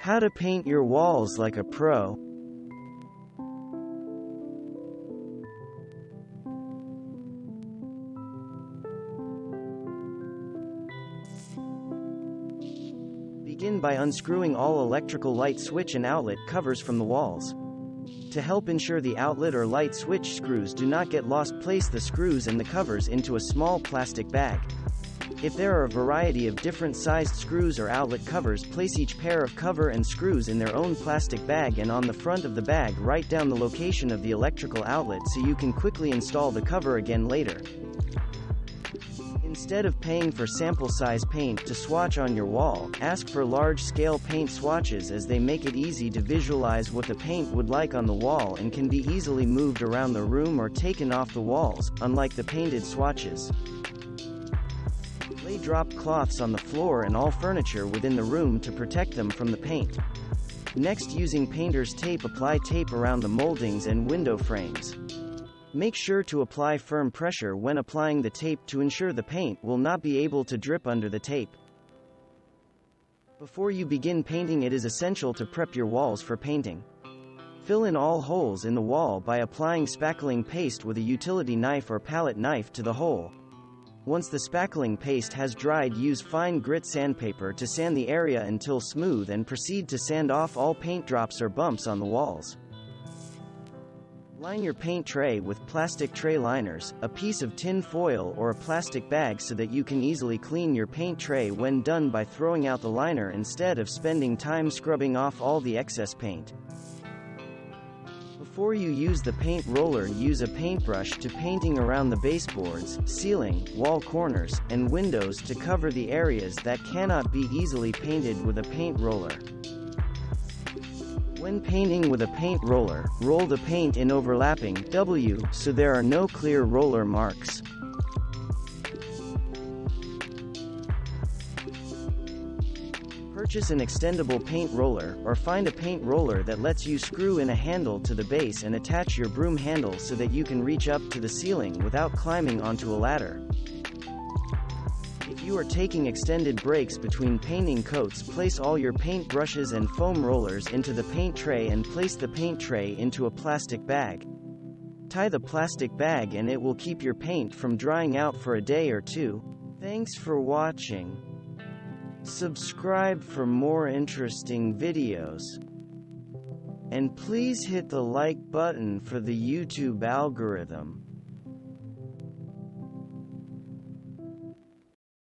How to paint your walls like a pro. Begin by unscrewing all electrical light switch and outlet covers from the walls. To help ensure the outlet or light switch screws do not get lost, place the screws and the covers into a small plastic bag. If there are a variety of different sized screws or outlet covers, place each pair of cover and screws in their own plastic bag, and on the front of the bag write down the location of the electrical outlet so you can quickly install the cover again later. Instead of paying for sample size paint to swatch on your wall, ask for large-scale paint swatches, as they make it easy to visualize what the paint would like on the wall and can be easily moved around the room or taken off the walls, unlike the painted swatches. Lay drop cloths on the floor and all furniture within the room to protect them from the paint. Next, using painter's tape, apply tape around the moldings and window frames. Make sure to apply firm pressure when applying the tape to ensure the paint will not be able to drip under the tape. Before you begin painting, it is essential to prep your walls for painting. Fill in all holes in the wall by applying spackling paste with a utility knife or palette knife to the hole. Once the spackling paste has dried, use fine grit sandpaper to sand the area until smooth and proceed to sand off all paint drops or bumps on the walls. Line your paint tray with plastic tray liners, a piece of tin foil or a plastic bag, so that you can easily clean your paint tray when done by throwing out the liner instead of spending time scrubbing off all the excess paint. Before you use the paint roller, use a paintbrush to painting around the baseboards, ceiling, wall corners, and windows to cover the areas that cannot be easily painted with a paint roller. When painting with a paint roller, roll the paint in overlapping W so there are no clear roller marks. Purchase an extendable paint roller, or find a paint roller that lets you screw in a handle to the base and attach your broom handle so that you can reach up to the ceiling without climbing onto a ladder. If you are taking extended breaks between painting coats, place all your paint brushes and foam rollers into the paint tray and place the paint tray into a plastic bag. Tie the plastic bag and it will keep your paint from drying out for a day or two. Thanks for watching. Subscribe for more interesting videos. And please hit the like button for the YouTube algorithm.